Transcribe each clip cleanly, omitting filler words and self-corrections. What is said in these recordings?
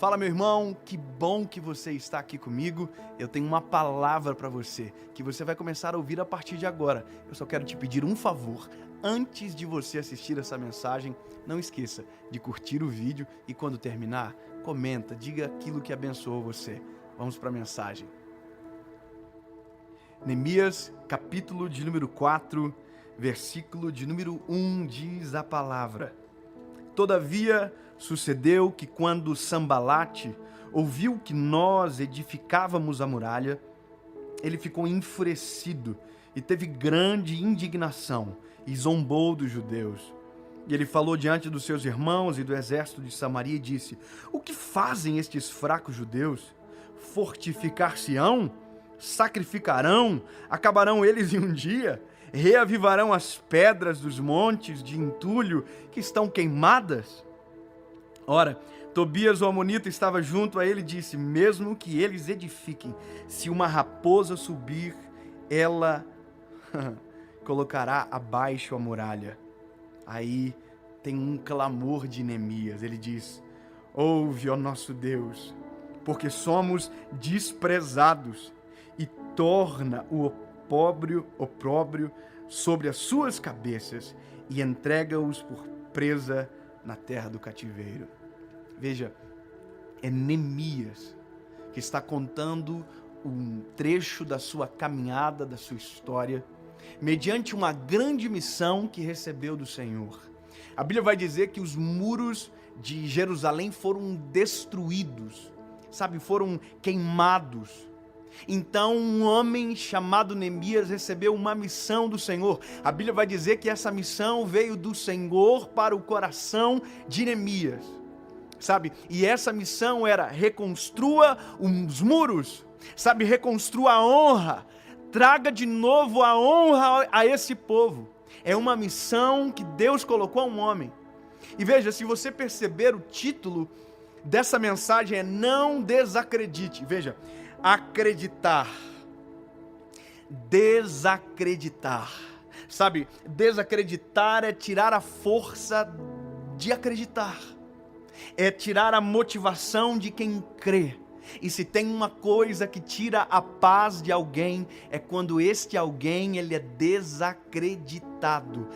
Fala, meu irmão, que bom que você está aqui comigo. Eu tenho uma palavra para você, que você vai começar a ouvir a partir de agora. Eu só quero te pedir um favor. Antes de você assistir essa mensagem, não esqueça de curtir o vídeo e quando terminar, comenta, diga aquilo que abençoou você. Vamos para a mensagem. Neemias, capítulo de número 4, versículo de número 1, diz a palavra: Todavia, sucedeu que quando Sambalate ouviu que nós edificávamos a muralha, ele ficou enfurecido e teve grande indignação e zombou dos judeus. E ele falou diante dos seus irmãos e do exército de Samaria e disse: O que fazem estes fracos judeus? Fortificar-se-ão? Sacrificarão? Acabarão eles em um dia? Reavivarão as pedras dos montes de entulho que estão queimadas? Ora, Tobias o amonita estava junto a ele e disse: Mesmo que eles edifiquem, se uma raposa subir, ela colocará abaixo a muralha. Aí tem um clamor de Neemias. Ele diz: Ouve, ó nosso Deus, porque somos desprezados, e torna o opróbrio sobre as suas cabeças e entrega-os por presa na terra do cativeiro. Veja, é Neemias que está contando um trecho da sua caminhada, da sua história, mediante uma grande missão que recebeu do Senhor. A Bíblia vai dizer que os muros de Jerusalém foram destruídos, foram queimados. Então um homem chamado Neemias recebeu uma missão do Senhor. A Bíblia vai dizer que essa missão veio do Senhor para o coração de Neemias, E essa missão era: reconstrua os muros, reconstrua a honra, traga de novo a honra a esse povo. É uma missão que Deus colocou a um homem. E veja, se você perceber, o título dessa mensagem é Não Desacredite. Veja, acreditar, desacreditar. Desacreditar é tirar a força de acreditar, é tirar a motivação de quem crê. E se tem uma coisa que tira a paz de alguém, é quando este alguém ele é desacreditado,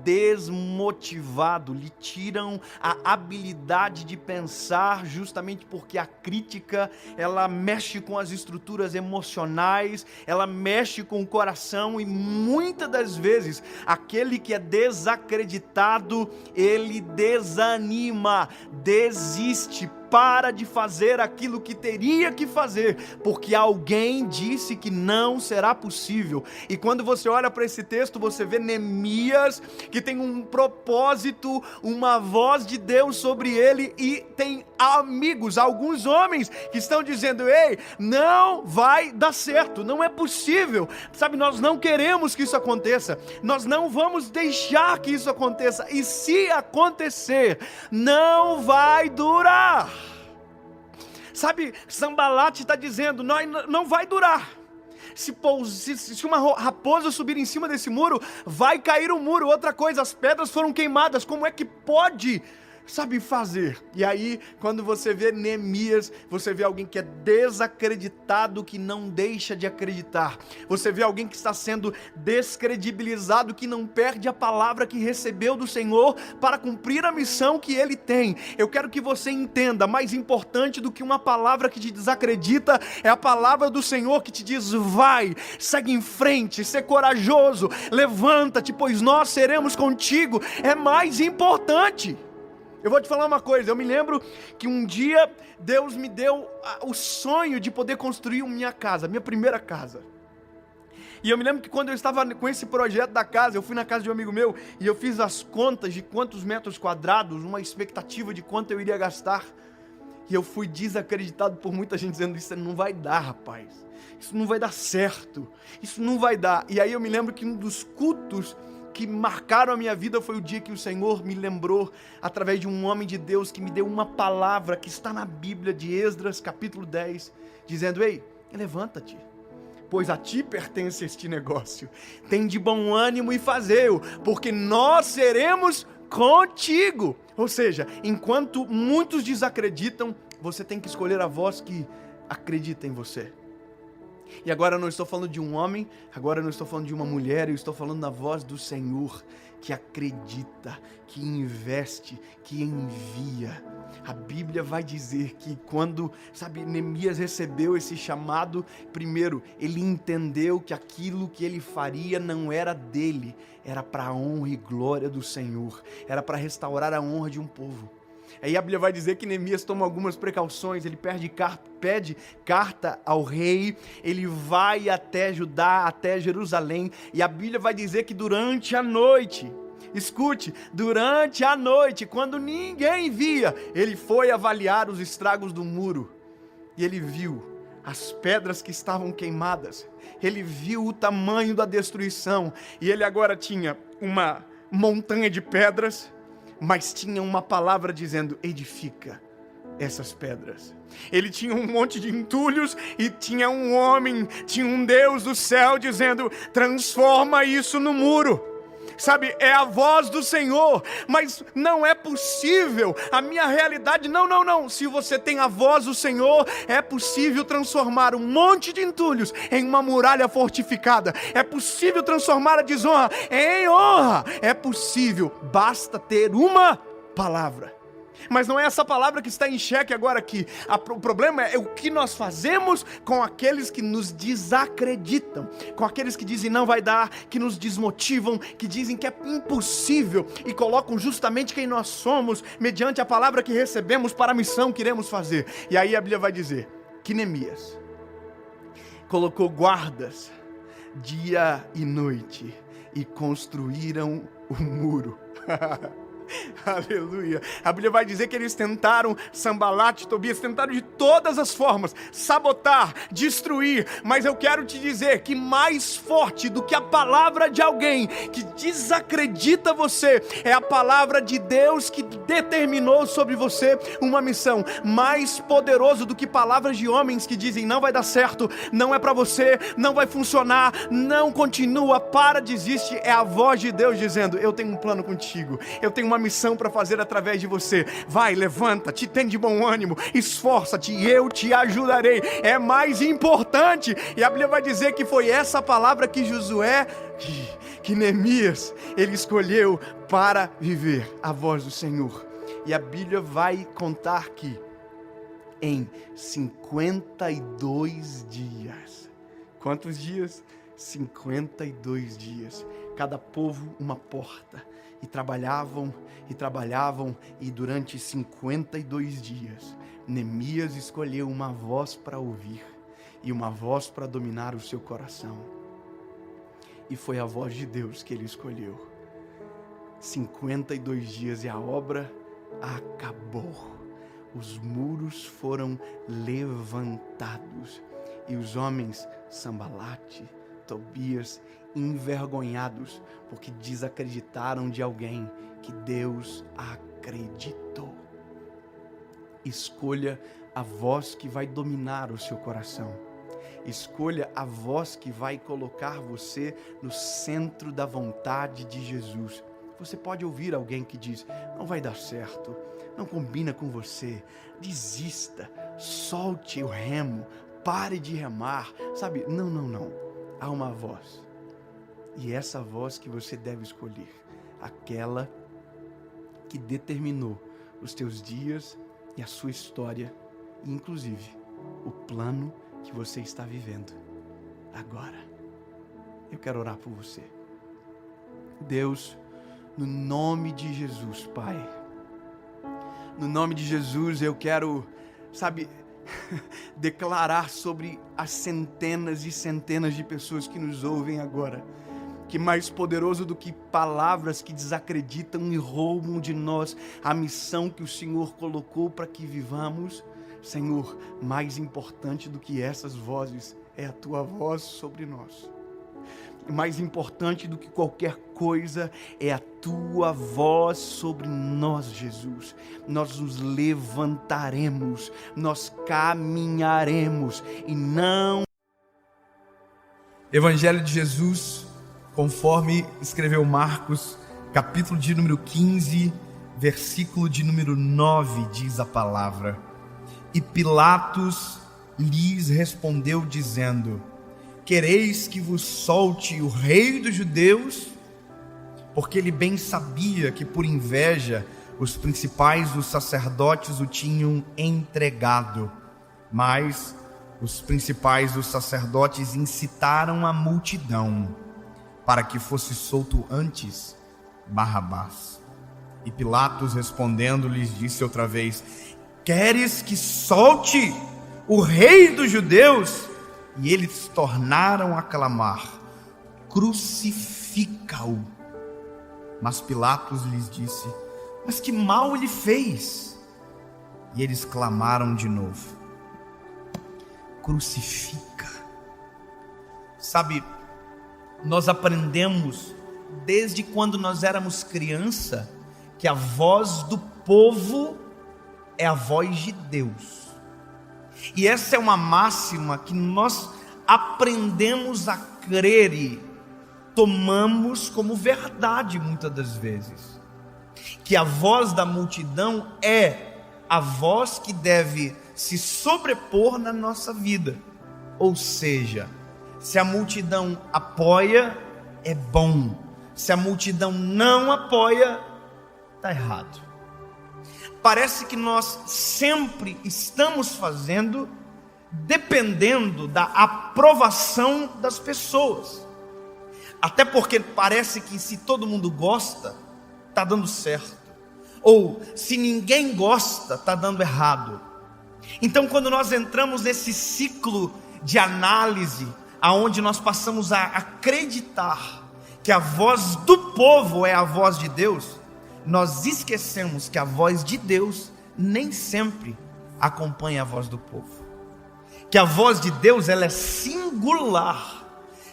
desmotivado. Lhe tiram a habilidade de pensar, justamente porque a crítica, ela mexe com as estruturas emocionais, ela mexe com o coração, e muitas das vezes aquele que é desacreditado, ele desanima, desiste, para de fazer aquilo que teria que fazer, porque alguém disse que não será possível. E quando você olha para esse texto, você vê Neemias, que tem um propósito, uma voz de Deus sobre ele, e tem amigos, alguns homens que estão dizendo: ei, não vai dar certo, não é possível, nós não queremos que isso aconteça, nós não vamos deixar que isso aconteça, e se acontecer, não vai durar. Sambalate está dizendo: não vai durar. Se uma raposa subir em cima desse muro, vai cair o muro. Outra coisa, as pedras foram queimadas. Como é que pode fazer? E aí, quando você vê Neemias, você vê alguém que é desacreditado, que não deixa de acreditar. Você vê alguém que está sendo descredibilizado, que não perde a palavra que recebeu do Senhor para cumprir a missão que ele tem. Eu quero que você entenda: mais importante do que uma palavra que te desacredita, é a palavra do Senhor que te diz: vai, segue em frente, ser corajoso, levanta-te, pois nós seremos contigo. É mais importante. Eu vou te falar uma coisa, eu me lembro que um dia Deus me deu o sonho de poder construir minha casa, minha primeira casa. E eu me lembro que quando eu estava com esse projeto da casa, eu fui na casa de um amigo meu e eu fiz as contas de quantos metros quadrados, uma expectativa de quanto eu iria gastar. E eu fui desacreditado por muita gente dizendo: isso não vai dar, rapaz, isso não vai dar certo, isso não vai dar. E aí eu me lembro que um dos cultos que marcaram a minha vida foi o dia que o Senhor me lembrou, através de um homem de Deus, que me deu uma palavra que está na Bíblia, de Esdras, capítulo 10, dizendo: ei, levanta-te, pois a ti pertence este negócio, tem de bom ânimo e fazei-o, porque nós seremos contigo. Ou seja, enquanto muitos desacreditam, você tem que escolher a voz que acredita em você. E agora eu não estou falando de um homem, agora eu não estou falando de uma mulher, eu estou falando da voz do Senhor, que acredita, que investe, que envia. A Bíblia vai dizer que quando, Neemias recebeu esse chamado, primeiro, ele entendeu que aquilo que ele faria não era dele, era para a honra e glória do Senhor, era para restaurar a honra de um povo. Aí a Bíblia vai dizer que Neemias toma algumas precauções, ele pede carta ao rei, ele vai até Judá, até Jerusalém, e a Bíblia vai dizer que durante a noite, escute, durante a noite, quando ninguém via, ele foi avaliar os estragos do muro, e ele viu as pedras que estavam queimadas, ele viu o tamanho da destruição, e ele agora tinha uma montanha de pedras, mas tinha uma palavra dizendo: edifica essas pedras. Ele tinha um monte de entulhos e tinha um homem, tinha um Deus do céu dizendo: transforma isso no muro. É a voz do Senhor, mas não é possível, a minha realidade, não, se você tem a voz do Senhor, é possível transformar um monte de entulhos em uma muralha fortificada, é possível transformar a desonra em honra, é possível, basta ter uma palavra. Mas não é essa palavra que está em xeque agora aqui. O problema é o que nós fazemos com aqueles que nos desacreditam, com aqueles que dizem não vai dar, que nos desmotivam, que dizem que é impossível e colocam justamente quem nós somos mediante a palavra que recebemos para a missão que iremos fazer. E aí a Bíblia vai dizer que Neemias colocou guardas dia e noite e construíram o muro. Aleluia. A Bíblia vai dizer que eles tentaram, Sanbalat, Tobias, tentaram de todas as formas sabotar, destruir, mas eu quero te dizer que mais forte do que a palavra de alguém que desacredita você, é a palavra de Deus que determinou sobre você uma missão. Mais poderoso do que palavras de homens que dizem não vai dar certo, não é pra você, não vai funcionar, não continua, para, desiste. É a voz de Deus dizendo: eu tenho um plano contigo, eu tenho uma missão para fazer através de você. Vai, levanta-te, tem de bom ânimo, esforça-te, eu te ajudarei. É mais importante. E a Bíblia vai dizer que foi essa palavra que Josué, que Neemias, ele escolheu para viver a voz do Senhor. E a Bíblia vai contar que em 52 dias, quantos dias? 52 dias, cada povo uma porta, e trabalhavam, e durante 52 dias, Neemias escolheu uma voz para ouvir, e uma voz para dominar o seu coração, e foi a voz de Deus que ele escolheu. 52 dias e a obra acabou, os muros foram levantados, e os homens, Sanbalat, Tobias, envergonhados, porque desacreditaram de alguém que Deus acreditou. Escolha a voz que vai dominar o seu coração. Escolha a voz que vai colocar você no centro da vontade de Jesus. Você pode ouvir alguém que diz: não vai dar certo, não combina com você, desista, solte o remo, pare de remar, não. Há uma voz, e essa voz que você deve escolher, aquela que determinou os teus dias e a sua história, e inclusive o plano que você está vivendo agora. Eu quero orar por você. Deus, no nome de Jesus, Pai, no nome de Jesus eu quero, declarar sobre as centenas e centenas de pessoas que nos ouvem agora, que mais poderoso do que palavras que desacreditam e roubam de nós a missão que o Senhor colocou para que vivamos, Senhor, mais importante do que essas vozes é a Tua voz sobre nós. Mais importante do que qualquer coisa é a Tua voz sobre nós, Jesus. Nós nos levantaremos, nós caminharemos e não... Evangelho de Jesus, conforme escreveu Marcos, capítulo de número 15, versículo de número 9, diz a palavra: E Pilatos lhes respondeu dizendo: Quereis que vos solte o rei dos judeus? Porque ele bem sabia que por inveja os principais dos sacerdotes o tinham entregado. Mas os principais dos sacerdotes incitaram a multidão para que fosse solto antes Barrabás. E Pilatos respondendo lhes disse outra vez: Queres que solte o rei dos judeus? E eles tornaram a clamar: Crucifica-o. Mas Pilatos lhes disse: Mas que mal ele fez? E eles clamaram de novo: Crucifica. Sabe, nós aprendemos desde quando nós éramos criança que a voz do povo é a voz de Deus. E essa é uma máxima que nós aprendemos a crer e tomamos como verdade muitas das vezes. Que a voz da multidão é a voz que deve se sobrepor na nossa vida. Ou seja, se a multidão apoia, é bom. Se a multidão não apoia, está errado. Parece que nós sempre estamos fazendo dependendo da aprovação das pessoas. Até porque parece que se todo mundo gosta, está dando certo. Ou se ninguém gosta, está dando errado. Então quando nós entramos nesse ciclo de análise, aonde nós passamos a acreditar que a voz do povo é a voz de Deus, nós esquecemos que a voz de Deus nem sempre acompanha a voz do povo. Que a voz de Deus ela é singular.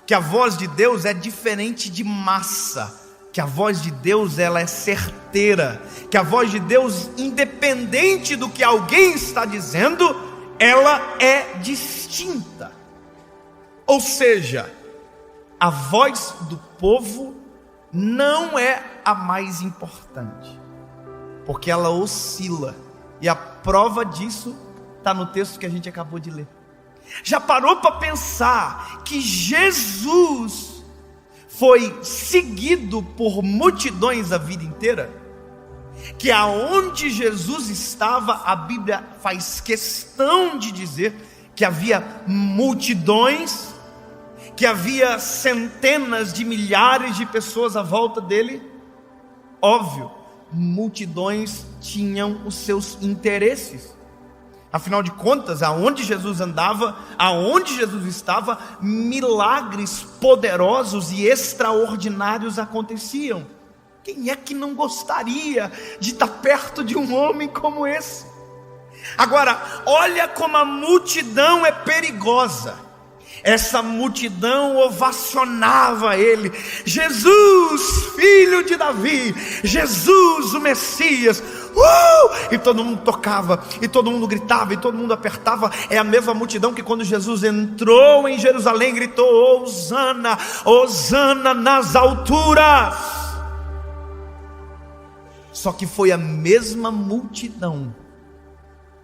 Que a voz de Deus é diferente de massa. Que a voz de Deus ela é certeira. Que a voz de Deus, independente do que alguém está dizendo, ela é distinta. Ou seja, a voz do povo não é a mais importante, porque ela oscila. E a prova disso está no texto que a gente acabou de ler. Já parou para pensar que Jesus foi seguido por multidões a vida inteira? Que aonde Jesus estava, a Bíblia faz questão de dizer que havia multidões, que havia centenas de milhares de pessoas à volta dele. Óbvio, multidões tinham os seus interesses. Afinal de contas, aonde Jesus andava, aonde Jesus estava, milagres poderosos e extraordinários aconteciam. Quem é que não gostaria de estar perto de um homem como esse? Agora, olha como a multidão é perigosa. Essa multidão ovacionava ele: Jesus, filho de Davi, Jesus, o Messias. E todo mundo tocava, e todo mundo gritava, e todo mundo apertava. É a mesma multidão que quando Jesus entrou em Jerusalém gritou: Hosana, Hosana nas alturas. Só que foi a mesma multidão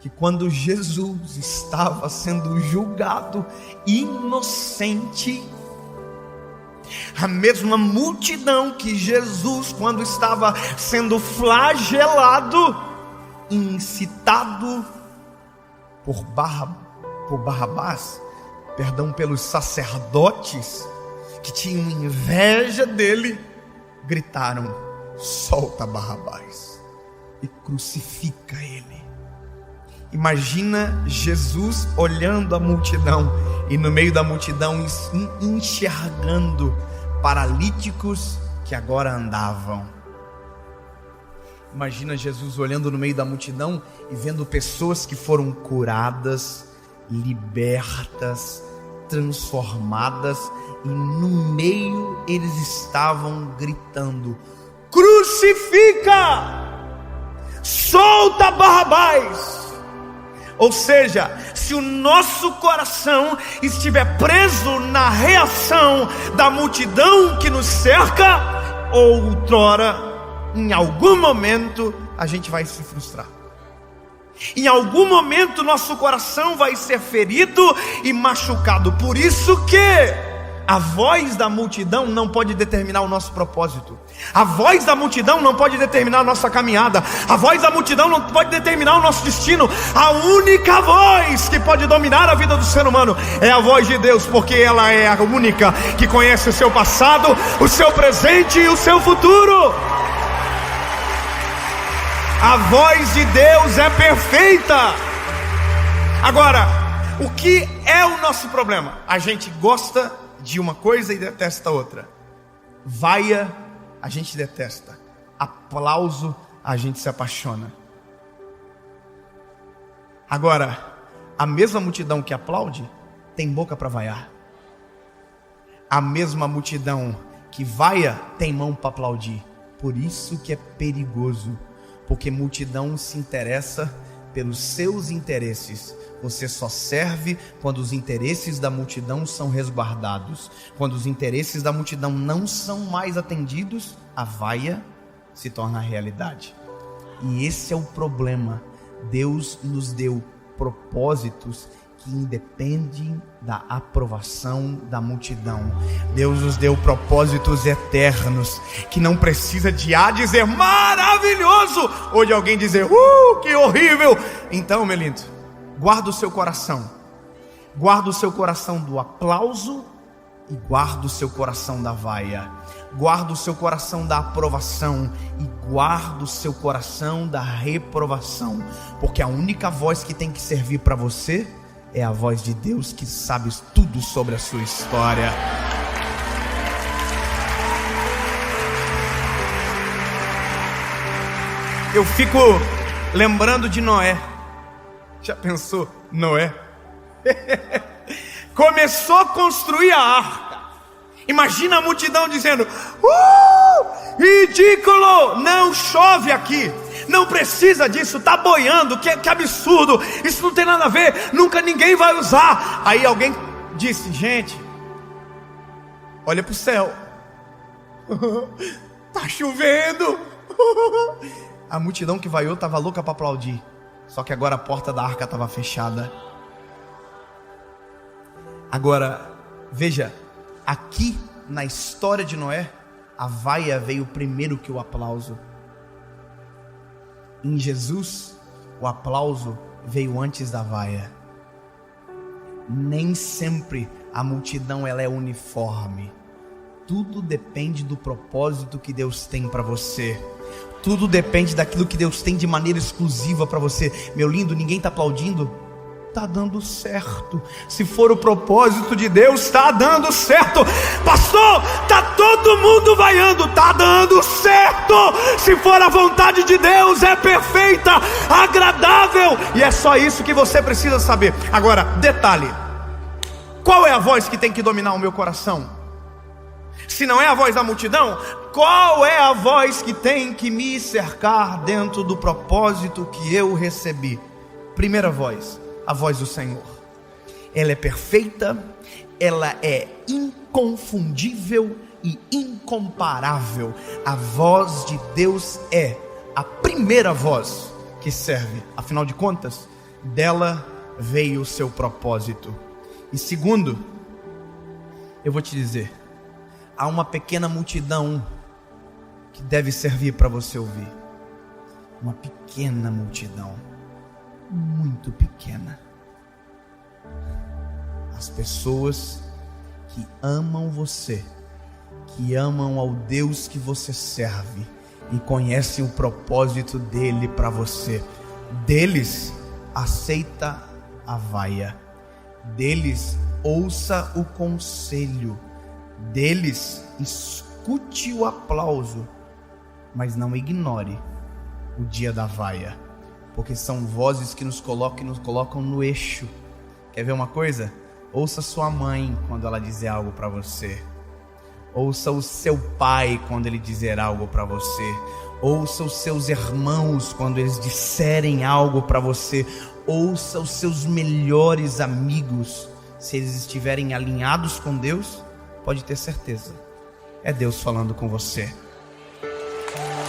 que quando Jesus estava sendo julgado inocente, a mesma multidão que Jesus, quando estava sendo flagelado, incitado por Barrabás, pelos sacerdotes que tinham inveja dele, gritaram: solta Barrabás e crucifica ele. Imagina Jesus olhando a multidão e no meio da multidão enxergando paralíticos que agora andavam. Imagina Jesus olhando no meio da multidão e vendo pessoas que foram curadas, libertas, transformadas, e no meio eles estavam gritando: crucifica! Solta Barrabás! Ou seja, se o nosso coração estiver preso na reação da multidão que nos cerca, outrora, em algum momento, a gente vai se frustrar. Em algum momento nosso coração vai ser ferido e machucado. Por isso que a voz da multidão não pode determinar o nosso propósito. A voz da multidão não pode determinar a nossa caminhada. A voz da multidão não pode determinar o nosso destino. A única voz que pode dominar a vida do ser humano é a voz de Deus, porque ela é a única que conhece o seu passado, o seu presente e o seu futuro. A voz de Deus é perfeita. Agora, o que é o nosso problema? A gente gosta de uma coisa e detesta outra. Vaia, a gente detesta. Aplauso, a gente se apaixona. Agora, a mesma multidão que aplaude tem boca para vaiar. A mesma multidão que vaia tem mão para aplaudir. Por isso que é perigoso. Porque multidão se interessa pelos seus interesses. Você só serve quando os interesses da multidão são resguardados. Quando os interesses da multidão não são mais atendidos, a vaia se torna realidade. E esse é o problema. Deus nos deu propósitos que independem da aprovação da multidão. Deus nos deu propósitos eternos, que não precisa de dizer maravilhoso, ou de alguém dizer que horrível. Então, meu lindo, guarda o seu coração. Guarda o seu coração do aplauso e guarda o seu coração da vaia. Guarda o seu coração da aprovação e guarda o seu coração da reprovação. Porque a única voz que tem que servir para você é a voz de Deus, que sabe tudo sobre a sua história. Eu fico lembrando de Noé. Já pensou? Noé começou a construir a arca. Imagina a multidão dizendo: ridículo, não chove aqui, não precisa disso, está boiando, que absurdo, isso não tem nada a ver, nunca ninguém vai usar. Aí alguém disse: gente, olha para o céu, está chovendo. A multidão que vaiou estava louca para aplaudir, só que agora a porta da arca estava fechada. Agora, veja, aqui na história de Noé, a vaia veio primeiro que o aplauso. Em Jesus, o aplauso veio antes da vaia. Nem sempre a multidão ela é uniforme. Tudo depende do propósito que Deus tem para você. Tudo depende daquilo que Deus tem de maneira exclusiva para você. Meu lindo, ninguém está aplaudindo? Está dando certo. Se for o propósito de Deus, está dando certo. Pastor, está todo mundo vaiando, está dando certo. Se for a vontade de Deus, é perfeita, agradável, e é só isso que você precisa saber. Agora, detalhe: qual é a voz que tem que dominar o meu coração? Se não é a voz da multidão, qual é a voz que tem que me cercar dentro do propósito que eu recebi? Primeira voz, a voz do Senhor. Ela é perfeita, ela é inconfundível e incomparável. A voz de Deus é a primeira voz que serve. Afinal de contas, dela veio o seu propósito. E segundo, eu vou te dizer, há uma pequena multidão que deve servir para você ouvir. Uma pequena multidão, muito pequena. As pessoas que amam você, que amam ao Deus que você serve e conhecem o propósito dele para você. Deles, aceita a vaia. Deles, ouça o conselho. Deles, escute o aplauso, mas não ignore o dia da vaia, porque são vozes que nos colocam no eixo. Quer ver uma coisa? Ouça sua mãe quando ela dizer algo para você. Ouça o seu pai quando ele dizer algo para você. Ouça os seus irmãos quando eles disserem algo para você. Ouça os seus melhores amigos. Se eles estiverem alinhados com Deus, pode ter certeza, é Deus falando com você.